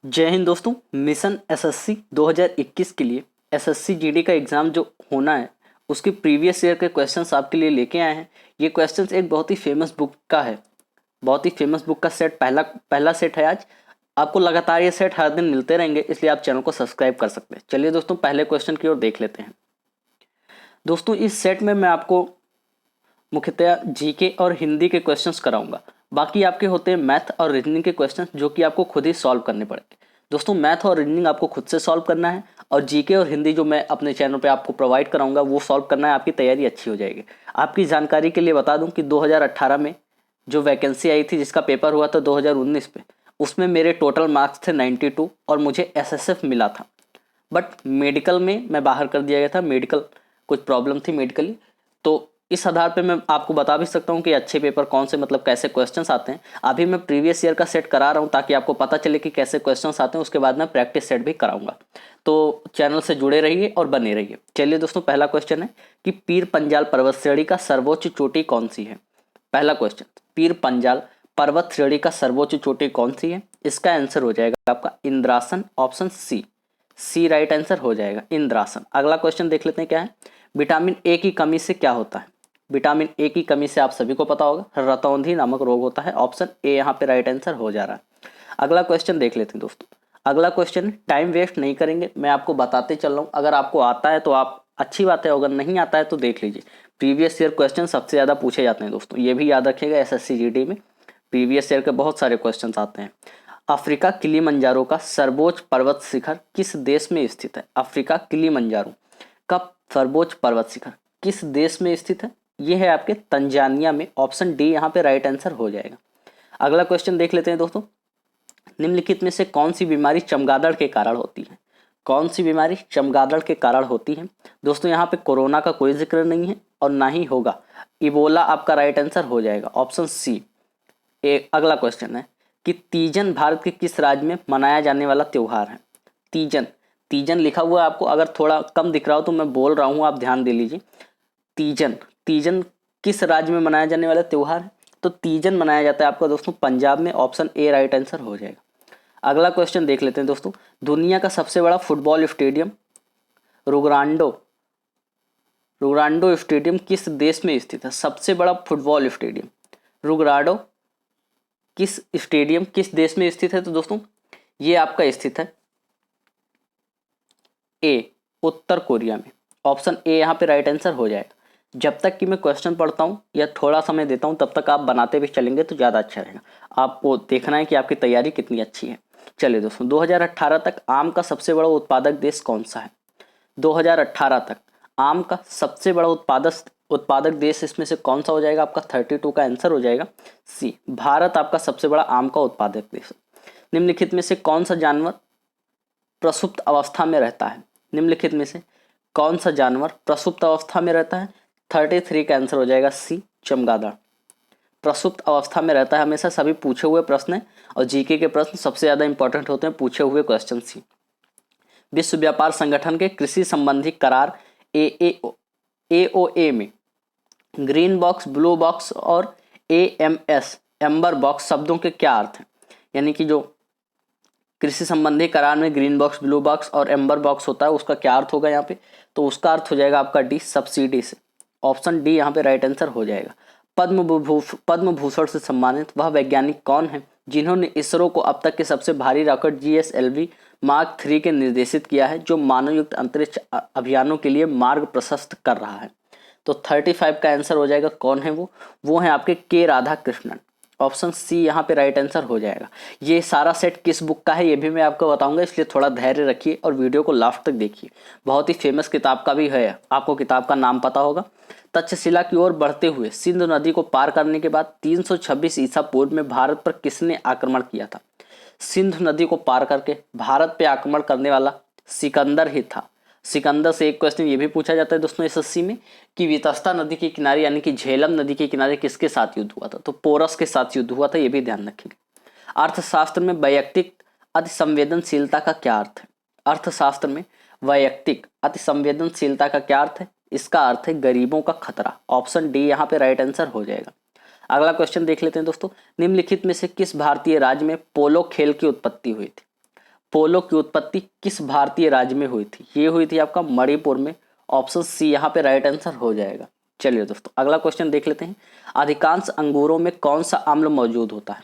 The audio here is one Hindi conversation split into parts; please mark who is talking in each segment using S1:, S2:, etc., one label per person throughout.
S1: जय हिंद दोस्तों। मिशन एसएससी 2021 के लिए एसएससी जीडी का एग्ज़ाम जो होना है उसके प्रीवियस ईयर के क्वेश्चंस आपके लिए लेके आए हैं। ये क्वेश्चंस एक बहुत ही फेमस बुक का है, बहुत ही फेमस बुक का सेट पहला पहला सेट है। आज आपको लगातार ये सेट हर दिन मिलते रहेंगे, इसलिए आप चैनल को सब्सक्राइब कर सकते हैं। चलिए दोस्तों, पहले क्वेश्चन की ओर देख लेते हैं। दोस्तों, इस सेट में मैं आपको मुख्यतः जीके और हिंदी के क्वेश्चंस कराऊंगा। बाकी आपके होते हैं मैथ और रीजनिंग के क्वेश्चंस, जो कि आपको खुद ही सॉल्व करने पड़ेंगे। दोस्तों, मैथ और रीजनिंग आपको खुद से सॉल्व करना है, और जीके और हिंदी जो मैं अपने चैनल पे आपको प्रोवाइड कराऊंगा वो सॉल्व करना है। आपकी तैयारी अच्छी हो जाएगी। आपकी जानकारी के लिए बता दूं कि 2018 में जो वैकेंसी आई थी, जिसका पेपर हुआ था 2019 पे, उसमें मेरे टोटल मार्क्स थे 92 और मुझे एसएसएफ मिला था। बट मेडिकल में मैं बाहर कर दिया गया था, मेडिकल कुछ प्रॉब्लम थी मेडिकली। तो इस आधार पे मैं आपको बता भी सकता हूँ कि अच्छे पेपर कौन से, मतलब कैसे क्वेश्चंस आते हैं। अभी मैं प्रीवियस ईयर का सेट करा रहा हूँ ताकि आपको पता चले कि कैसे क्वेश्चंस आते हैं। उसके बाद मैं प्रैक्टिस सेट भी कराऊंगा, तो चैनल से जुड़े रहिए और बने रहिए। चलिए दोस्तों, पहला क्वेश्चन है कि पीर पंजाल पर्वत श्रेणी का सर्वोच्च चोटी कौन सी है। पहला क्वेश्चन, पीर पंजाल पर्वत श्रेणी का सर्वोच्च चोटी कौन सी है। इसका आंसर हो जाएगा आपका इंद्रासन, ऑप्शन सी राइट आंसर हो जाएगा इंद्रासन। अगला क्वेश्चन देख लेते हैं क्या है। विटामिन ए की कमी से क्या होता है। विटामिन ए की कमी से आप सभी को पता होगा रतौंधी नामक रोग होता है। ऑप्शन ए यहाँ पे राइट आंसर हो जा रहा है। अगला क्वेश्चन देख लेते हैं दोस्तों। अगला क्वेश्चन, टाइम वेस्ट नहीं करेंगे, मैं आपको बताते चल रहा हूँ। अगर आपको आता है तो आप अच्छी बात है, अगर नहीं आता है तो देख लीजिए। प्रीवियस ईयर क्वेश्चन सबसे ज़्यादा पूछे जाते हैं दोस्तों, ये भी याद रखिएगा। एसएससी जीडी में प्रीवियस ईयर के बहुत सारे क्वेश्चन आते हैं। अफ्रीका किलिमंजारो का सर्वोच्च पर्वत शिखर किस देश में स्थित है। अफ्रीका किलिमंजारो का सर्वोच्च पर्वत शिखर किस देश में स्थित है। ये है आपके तंजानिया में। ऑप्शन डी यहाँ पे राइट आंसर हो जाएगा। अगला क्वेश्चन देख लेते हैं दोस्तों। निम्नलिखित में से कौन सी बीमारी चमगादड़ के कारण होती है। कौन सी बीमारी चमगादड़ के कारण होती है। दोस्तों, यहाँ पे कोरोना का कोई जिक्र नहीं है और ना ही होगा। इबोला आपका राइट आंसर हो जाएगा, ऑप्शन सी। अगला क्वेश्चन है कि तीजन भारत के किस राज्य में मनाया जाने वाला त्योहार है। तीजन, तीजन लिखा हुआ है आपको, अगर थोड़ा कम दिख रहा हो तो मैं बोल रहा हूँ, आप ध्यान दे लीजिए। तीजन, तीजन किस राज्य में मनाया जाने वाला त्योहार है। तो तीजन मनाया जाता है आपका दोस्तों पंजाब में। ऑप्शन ए राइट आंसर हो जाएगा। अगला क्वेश्चन देख लेते हैं दोस्तों। दुनिया का सबसे बड़ा फुटबॉल स्टेडियम रुग्रांडो रुग्रांडो स्टेडियम किस देश में स्थित है। सबसे बड़ा फुटबॉल स्टेडियम रुग्रांडो किस स्टेडियम किस देश में स्थित है। तो दोस्तों, ये आपका स्थित है ए उत्तर कोरिया में। ऑप्शन ए यहाँ पे राइट आंसर हो जाएगा। जब तक कि मैं क्वेश्चन पढ़ता हूँ या थोड़ा समय देता हूँ, तब तक आप बनाते भी चलेंगे तो ज़्यादा अच्छा रहेगा। आपको देखना है कि आपकी तैयारी कितनी अच्छी है। चलिए दोस्तों, 2018 तक आम का सबसे बड़ा उत्पादक देश कौन सा है। 2018 तक आम का सबसे बड़ा उत्पादक देश इसमें से कौन सा हो जाएगा। आपका 32 का आंसर हो जाएगा सी, भारत आपका सबसे बड़ा आम का उत्पादक देश। निम्नलिखित में से कौन सा जानवर प्रसुप्त अवस्था में रहता है। निम्नलिखित में से कौन सा जानवर प्रसुप्त अवस्था में रहता है। 33 का आंसर हो जाएगा सी, चमगादड़। प्रसुप्त अवस्था में रहता है हमेशा। सभी पूछे हुए प्रश्न और जीके के प्रश्न सबसे ज्यादा इंपॉर्टेंट होते हैं, पूछे हुए क्वेश्चन सी। विश्व व्यापार संगठन के कृषि संबंधी करार एओए में ग्रीन बॉक्स, ब्लू बॉक्स और एएमएस एम्बर बॉक्स शब्दों के क्या अर्थ हैं। यानी कि जो कृषि संबंधी करार में ग्रीन बॉक्स, ब्लू बॉक्स और एम्बर बॉक्स होता है, उसका क्या अर्थ होगा यहाँ पे। तो उसका अर्थ हो जाएगा आपका डी, सब्सिडी से। ऑप्शन डी यहाँ पे राइट आंसर हो जाएगा। पद्म भूषण से सम्मानित वह वैज्ञानिक कौन है जिन्होंने इसरो को अब तक के सबसे भारी रॉकेट जीएसएलवी मार्क 3 के निर्देशित किया है, जो मानवयुक्त अंतरिक्ष अभियानों के लिए मार्ग प्रशस्त कर रहा है। तो 35 का आंसर हो जाएगा। कौन है वो है आपके के राधा कृष्णन। ऑप्शन सी यहाँ पे राइट आंसर हो जाएगा। ये सारा सेट किस बुक का है ये भी मैं आपको बताऊंगा, इसलिए थोड़ा धैर्य रखिए और वीडियो को लास्ट तक देखिए। बहुत ही फेमस किताब का भी है, आपको किताब का नाम पता होगा। तक्षशिला की ओर बढ़ते हुए सिंधु नदी को पार करने के बाद 326 ईसा पूर्व में भारत पर किसने आक्रमण किया था। सिंधु नदी को पार करके भारत पे आक्रमण करने वाला सिकंदर ही था। सिकंदर से एक क्वेश्चन ये भी पूछा जाता है दोस्तों एसएससी में कि वितस्ता नदी के किनारे यानी कि झेलम नदी के किनारे किसके साथ युद्ध हुआ था। तो पोरस के साथ युद्ध हुआ था, ये भी ध्यान रखिएगा। अर्थशास्त्र में वैयक्तिक अतिसंवेदनशीलता का क्या अर्थ है। अर्थशास्त्र में वैयक्तिक अतिसंवेदनशीलता का क्या अर्थ है। इसका अर्थ है गरीबों का खतरा। ऑप्शन डी यहाँ पे राइट आंसर हो जाएगा। अगला क्वेश्चन देख लेते हैं दोस्तों। निम्नलिखित में से किस भारतीय राज्य में पोलो खेल की उत्पत्ति हुई थी। पोलो की उत्पत्ति किस भारतीय राज्य में हुई थी? ये हुई थी आपका मणिपुर में। ऑप्शन सी यहाँ पे राइट आंसर हो जाएगा। चलिए दोस्तों अगला क्वेश्चन देख लेते हैं। अधिकांश अंगूरों में कौन सा अम्ल मौजूद होता है?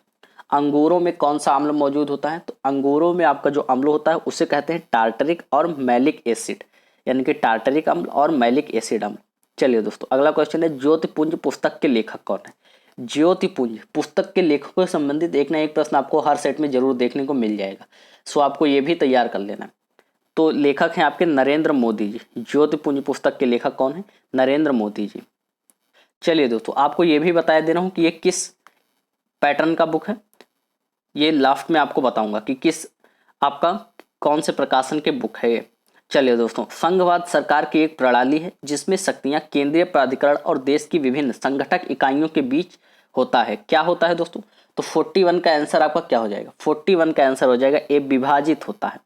S1: अंगूरों में कौन सा अम्ल मौजूद होता है? तो अंगूरों में आपका जो अम्ल होता है उसे कहते हैं टार्टरिक और मैलिक एसिड, यानी कि टार्टरिक अम्ल और मैलिक एसिड अम्ल। चलिए दोस्तों अगला क्वेश्चन है, ज्योतिपुंज पुस्तक के लेखक कौन है? ज्योतिपुंज पुस्तक के लेखकों से संबंधित एक ना एक प्रश्न आपको हर सेट में जरूर देखने को मिल जाएगा, सो आपको ये भी तैयार कर लेना है। तो लेखक हैं आपके नरेंद्र मोदी जी। ज्योतिपुंज पुस्तक के लेखक कौन है? नरेंद्र मोदी जी। चलिए दोस्तों आपको ये भी बताया दे रहा हूँ कि ये किस पैटर्न का बुक है, ये लास्ट में आपको बताऊंगा कि किस आपका कौन से प्रकाशन के बुक है ये। चलिए दोस्तों, संघवाद सरकार की एक प्रणाली है जिसमें शक्तियां केंद्रीय प्राधिकरण और देश की विभिन्न संगठक इकाइयों के बीच होता है। क्या होता है दोस्तों? तो 41 का आंसर आपका क्या हो जाएगा? 41 का आंसर हो जाएगा ए, विभाजित होता है।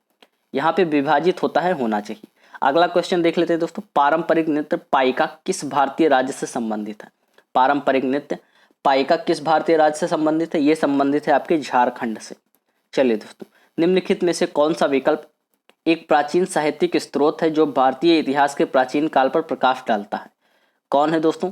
S1: यहाँ पे विभाजित होता है होना चाहिए। अगला क्वेश्चन देख लेते हैं दोस्तों। पारंपरिक नृत्य पाइका किस भारतीय राज्य से संबंधित है? पारंपरिक नृत्य पाइका किस भारतीय राज्य से संबंधित है? ये संबंधित है आपके झारखंड से। चलिए दोस्तों, निम्नलिखित में से कौन सा विकल्प एक प्राचीन साहित्यिक स्रोत है जो भारतीय इतिहास के प्राचीन काल पर प्रकाश डालता है? कौन है दोस्तों?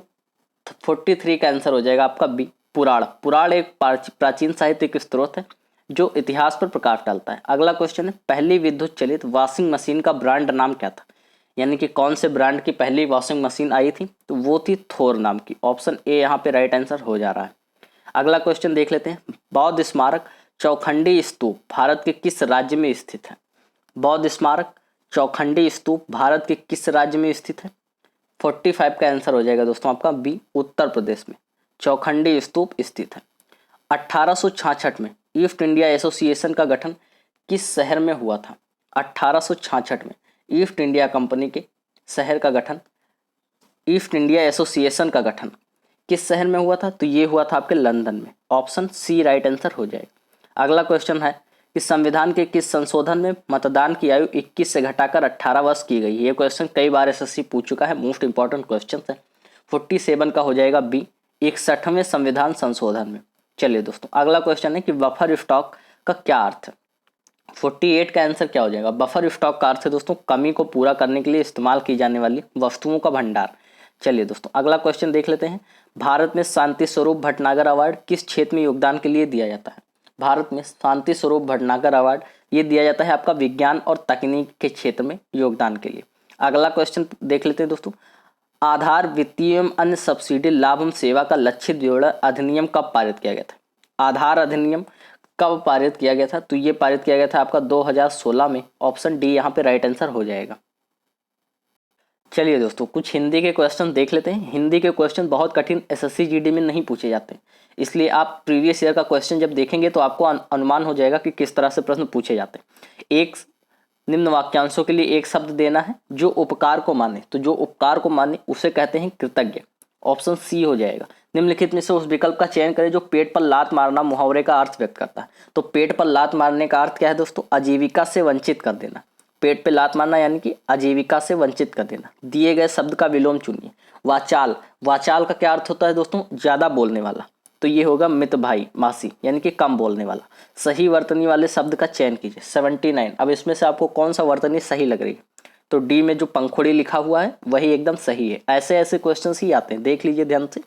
S1: 43 का आंसर हो जाएगा आपका बी, पुराण। पुराण एक प्राचीन साहित्यिक स्रोत है जो इतिहास पर प्रकाश डालता है। अगला क्वेश्चन है, पहली विद्युत चलित वॉशिंग मशीन का ब्रांड नाम क्या था? यानी कि कौन से ब्रांड की पहली वॉशिंग मशीन आई थी? तो वो थी थोर नाम की। ऑप्शन ए यहाँ पे राइट आंसर हो जा रहा है। अगला क्वेश्चन देख लेते हैं। बौद्ध स्मारक चौखंडी स्तूप भारत के किस राज्य में स्थित है? बौद्ध स्मारक चौखंडी स्तूप भारत के किस राज्य में स्थित है? 45 का आंसर हो जाएगा दोस्तों आपका बी, उत्तर प्रदेश में चौखंडी स्तूप स्थित है। 1866 में ईस्ट इंडिया एसोसिएशन का गठन किस शहर में हुआ था? 1866 में ईस्ट इंडिया कंपनी के शहर का गठन, ईस्ट इंडिया एसोसिएशन का गठन किस शहर में हुआ था? तो ये हुआ था आपके लंदन में। ऑप्शन सी राइट आंसर हो जाएगा। अगला क्वेश्चन है कि संविधान के किस संशोधन में मतदान की आयु 21 से घटाकर 18 वर्ष की गई? ये क्वेश्चन कई बार एसएससी पूछ चुका है, मोस्ट इंपॉर्टेंट क्वेश्चन है। 47 का हो जाएगा बी, 61वें संविधान संशोधन में। चलिए दोस्तों अगला क्वेश्चन है कि बफर स्टॉक का क्या अर्थ है? 48 का आंसर क्या हो जाएगा? बफर स्टॉक का अर्थ है दोस्तों कमी को पूरा करने के लिए इस्तेमाल की जाने वाली वस्तुओं का भंडार। चलिए दोस्तों अगला क्वेश्चन देख लेते हैं। भारत में शांति स्वरूप भटनागर अवार्ड किस क्षेत्र में योगदान के लिए दिया जाता है? भारत में शांति स्वरूप भटनागर अवार्ड ये दिया जाता है आपका विज्ञान और तकनीक के क्षेत्र में योगदान के लिए। अगला क्वेश्चन देख लेते हैं दोस्तों। आधार वित्तीय एवं अन्य सब्सिडी लाभ एवं सेवा का लक्षित विवरण अधिनियम कब पारित किया गया था? आधार अधिनियम कब पारित किया गया था? तो ये पारित किया गया था आपका 2016 में। ऑप्शन डी यहाँ पे राइट आंसर हो जाएगा। चलिए दोस्तों कुछ हिंदी के क्वेश्चन देख लेते हैं। हिंदी के क्वेश्चन बहुत कठिन एसएससी जीडी में नहीं पूछे जाते, इसलिए आप प्रीवियस ईयर का क्वेश्चन जब देखेंगे तो आपको अनुमान हो जाएगा कि किस तरह से प्रश्न पूछे जाते हैं। एक निम्न वाक्यांशों के लिए एक शब्द देना है जो उपकार को माने, तो जो उपकार को माने उसे कहते हैं कृतज्ञ। ऑप्शन सी हो जाएगा। निम्नलिखित में से उस विकल्प का चयन करें जो पेट पर लात मारना मुहावरे का अर्थ व्यक्त करता है। तो पेट पर लात मारने का अर्थ क्या है दोस्तों? आजीविका से वंचित कर देना। पेट पे लात मारना यानी कि आजीविका से वंचित कर देना। दिए गए शब्द का विलोम चुनिए। वाचाल, वाचाल का क्या अर्थ होता है दोस्तों? ज्यादा बोलने वाला, तो ये होगा मित भाई मासी यानी कि कम बोलने वाला। सही वर्तनी वाले शब्द का चयन कीजिए। 79। अब इसमें से आपको कौन सा वर्तनी सही लग रही है? तो डी में जो पंखुड़ी लिखा हुआ है वही एकदम सही है। ऐसे ऐसे क्वेश्चन ही आते हैं, देख लीजिए ध्यान से।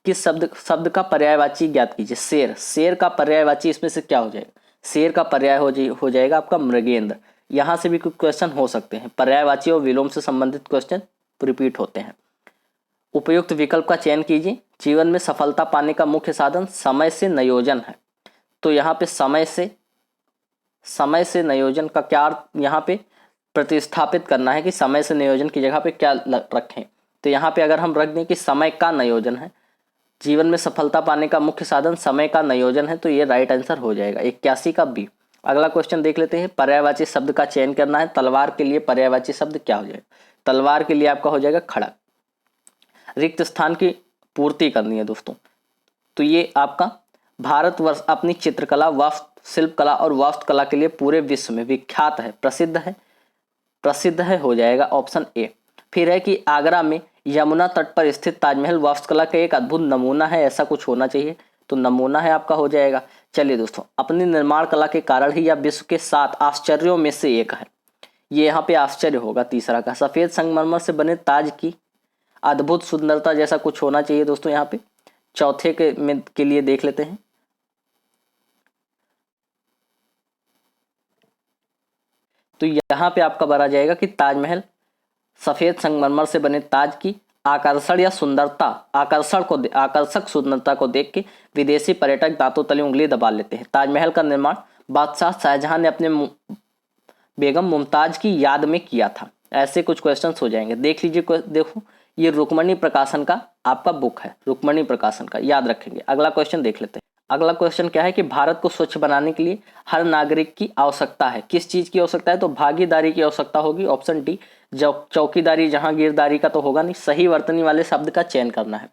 S1: किस शब्द का पर्यायवाची ज्ञात कीजिए। शेर, शेर का पर्यायवाची इसमें से क्या हो जाएगा? शेर का पर्याय हो जाएगा आपका मृगेंद्र। यहाँ से भी कुछ क्वेश्चन हो सकते हैं, पर्यायवाची और विलोम से संबंधित क्वेश्चन रिपीट होते हैं। उपयुक्त विकल्प का चयन कीजिए। जीवन में सफलता पाने का मुख्य साधन समय से नियोजन है। तो यहाँ पे समय से नियोजन का क्या अर्थ यहाँ पे प्रतिस्थापित करना है कि समय से नियोजन की जगह पे क्या रखें। तो यहाँ पे अगर हम रख दें कि समय का नियोजन है, जीवन में सफलता पाने का मुख्य साधन समय का नियोजन है, तो ये राइट आंसर हो जाएगा 81 का बी। अगला क्वेश्चन देख लेते हैं। पर्यायवाची शब्द का चयन करना है। तलवार के लिए पर्यायवाची शब्द क्या हो जाएगा? तलवार के लिए आपका हो जाएगा खड़ग। रिक्त स्थान की पूर्ति करनी है दोस्तों, तो ये आपका भारतवर्ष अपनी चित्रकला, वास्तु शिल्पकला और वास्तुकला के लिए पूरे विश्व में विख्यात है, प्रसिद्ध है हो जाएगा ऑप्शन ए। फिर है कि आगरा में यमुना तट पर स्थित ताजमहल वास्तुकला का एक अद्भुत नमूना है, ऐसा कुछ होना चाहिए, तो नमूना है आपका हो जाएगा। चलिए दोस्तों, अपनी निर्माण कला के कारण ही यह विश्व के 7 आश्चर्यों में से एक है। ये यहाँ पे आश्चर्य होगा तीसरा का। सफेद संगमरमर से बने ताज की अद्भुत सुंदरता जैसा कुछ होना चाहिए दोस्तों। यहाँ पे चौथे के लिए देख लेते हैं। तो यहाँ पे आपका बना जाएगा कि ताजमहल सफेद संगमरमर से बने ताज की आकर्षक सुंदरता को देख के विदेशी पर्यटक दांतों तले उंगली दबा लेते हैं। ताजमहल का निर्माण बादशाह शाहजहां ने अपने बेगम मुमताज की याद में किया था। ऐसे कुछ क्वेश्चंस हो जाएंगे। देख लीजिए, देखो ये रुक्मणी प्रकाशन का आपका बुक है, रुक्मणी प्रकाशन का, याद रखेंगे। अगला क्वेश्चन देख लेते हैं। अगला क्वेश्चन क्या है कि भारत को स्वच्छ बनाने के लिए हर नागरिक की आवश्यकता है। किस चीज की आवश्यकता है? तो भागीदारी की आवश्यकता होगी। ऑप्शन डी, चौकीदारी, जहांगीरदारी का तो होगा नहीं। सही वर्तनी वाले शब्द का चयन करना है,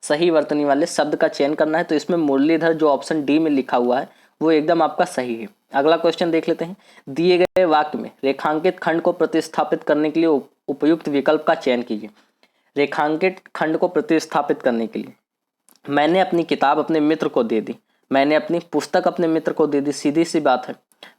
S1: सही वर्तनी वाले शब्द का चयन करना है। तो इसमें मुरलीधर जो ऑप्शन डी में लिखा हुआ है वो एकदम आपका सही है। अगला क्वेश्चन देख लेते हैं। दिए गए वाक्य में रेखांकित खंड को प्रतिस्थापित करने के लिए उपयुक्त विकल्प का चयन कीजिए। रेखांकित खंड को प्रतिस्थापित करने के लिए मैंने अपनी किताब अपने मित्र को दे दी, मैंने अपनी पुस्तक अपने मित्र को दे दी, सीधी सी बात है।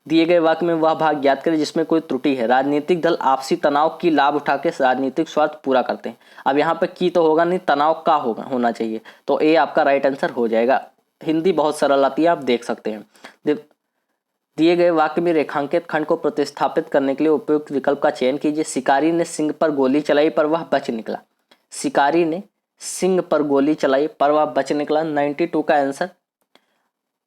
S1: दिए गए वाक्य में वह भाग याद करें जिसमें कोई त्रुटि है। राजनीतिक दल आपसी तनाव की लाभ उठा के राजनीतिक स्वार्थ पूरा करते हैं। अब यहाँ पे की तो होगा नहीं, तनाव का होना चाहिए। तो ए आपका राइट आंसर हो जाएगा। हिंदी बहुत सरल आती है, आप देख सकते हैं। दिए गए वाक्य में रेखांकित खंड को प्रतिस्थापित करने के लिए उपयुक्त विकल्प का चयन कीजिए। शिकारी ने सिंह पर गोली चलाई पर वह बच निकला। शिकारी ने सिंह पर गोली चलाई पर वह बच निकला। 92 का आंसर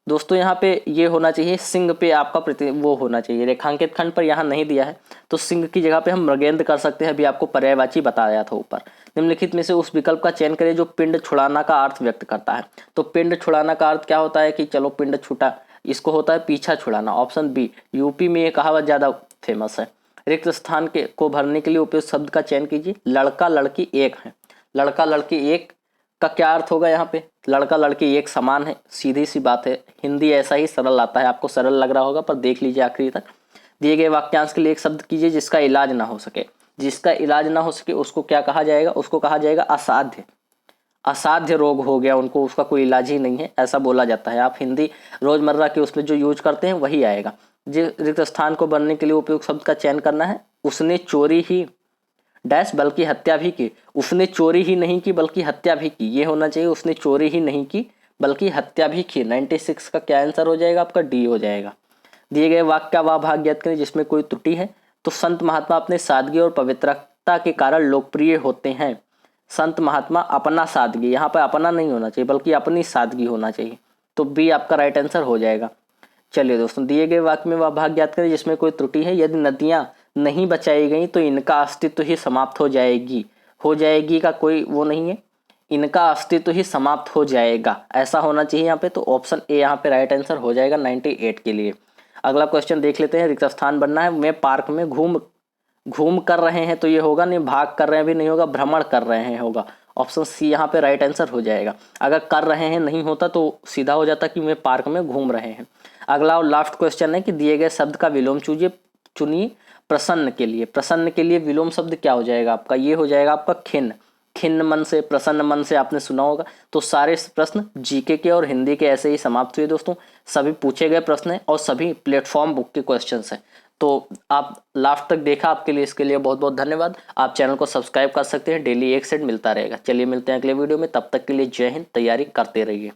S1: दोस्तों यहाँ पे ये होना चाहिए। सिंह पे आपका वो होना चाहिए। रेखांकित खंड पर यहाँ नहीं दिया है तो सिंह की जगह पे हम मृगेंद्र कर सकते हैं। अभी आपको पर्यायवाची बताया था ऊपर। निम्नलिखित में से उस विकल्प का चयन करें जो पिंड छुड़ाना का अर्थ व्यक्त करता है। तो पिंड छुड़ाना का अर्थ क्या होता है कि चलो पिंड छूटा, इसको होता है पीछा छुड़ाना। ऑप्शन बी, यूपी में ये कहावत ज्यादा फेमस है। रिक्त स्थान को भरने के लिए उपयुक्त शब्द का चयन कीजिए। लड़का लड़की एक है। लड़का लड़की एक का क्या अर्थ होगा? यहाँ पे लड़का लड़की एक समान है, सीधी सी बात है। हिंदी ऐसा ही सरल आता है, आपको सरल लग रहा होगा पर देख लीजिए आखिरी तक। दिए गए वाक्यांश के लिए एक शब्द कीजिए जिसका इलाज ना हो सके। जिसका इलाज ना हो सके उसको क्या कहा जाएगा? उसको कहा जाएगा असाध्य। असाध्य रोग हो गया उनको, उसका कोई इलाज ही नहीं है, ऐसा बोला जाता है। आप हिंदी रोजमर्रा के उसमें जो यूज करते हैं वही आएगा। जिस रिक्त स्थान को भरने के लिए उपयुक्त शब्द का चयन करना है। उसने चोरी ही डैश बल्कि हत्या भी की। उसने चोरी ही नहीं की बल्कि हत्या भी की, ये होना चाहिए। उसने चोरी ही नहीं की बल्कि हत्या भी की। 96 का क्या आंसर हो जाएगा? आपका डी हो जाएगा। दिए गए वाक्य का वह भाग याद करें जिसमें कोई त्रुटि है। तो संत महात्मा अपने सादगी और पवित्रता के कारण लोकप्रिय होते हैं। संत महात्मा अपना सादगी, यहाँ पर अपना नहीं होना चाहिए बल्कि अपनी सादगी होना चाहिए। तो बी आपका राइट आंसर हो जाएगा। चलिए दोस्तों, दिए गए वाक्य में वह भाग याद करें जिसमें कोई त्रुटि है। यदि नदियां नहीं बचाई गई तो इनका अस्तित्व ही समाप्त हो जाएगी। हो जाएगी का कोई वो नहीं है, इनका अस्तित्व ही समाप्त हो जाएगा, ऐसा होना चाहिए यहाँ पे। तो ऑप्शन ए यहाँ पे राइट आंसर हो जाएगा 98 के लिए। अगला क्वेश्चन देख लेते हैं। रिक्त स्थान बनना है। मैं पार्क में घूम कर रहे हैं तो ये होगा नहीं, भाग कर रहे हैं भी नहीं होगा, भ्रमण कर रहे हैं होगा। ऑप्शन सी यहाँ पे राइट आंसर हो जाएगा। अगर कर रहे हैं नहीं होता तो सीधा हो जाता कि वे पार्क में घूम रहे हैं। अगला और लास्ट क्वेश्चन है कि दिए गए शब्द का विलोम चुनिए प्रसन्न के लिए। प्रसन्न के लिए विलोम शब्द क्या हो जाएगा आपका? ये हो जाएगा आपका खिन्न। खिन्न मन से, प्रसन्न मन से आपने सुना होगा। तो सारे प्रश्न जीके के और हिंदी के ऐसे ही समाप्त हुए दोस्तों। सभी पूछे गए प्रश्न हैं और सभी प्लेटफॉर्म बुक के क्वेश्चंस हैं। तो आप लास्ट तक देखा, आपके लिए इसके लिए बहुत बहुत धन्यवाद। आप चैनल को सब्सक्राइब कर सकते हैं, डेली एक सेट मिलता रहेगा। चलिए मिलते हैं अगले वीडियो में, तब तक के लिए जय हिंद। तैयारी करते रहिए।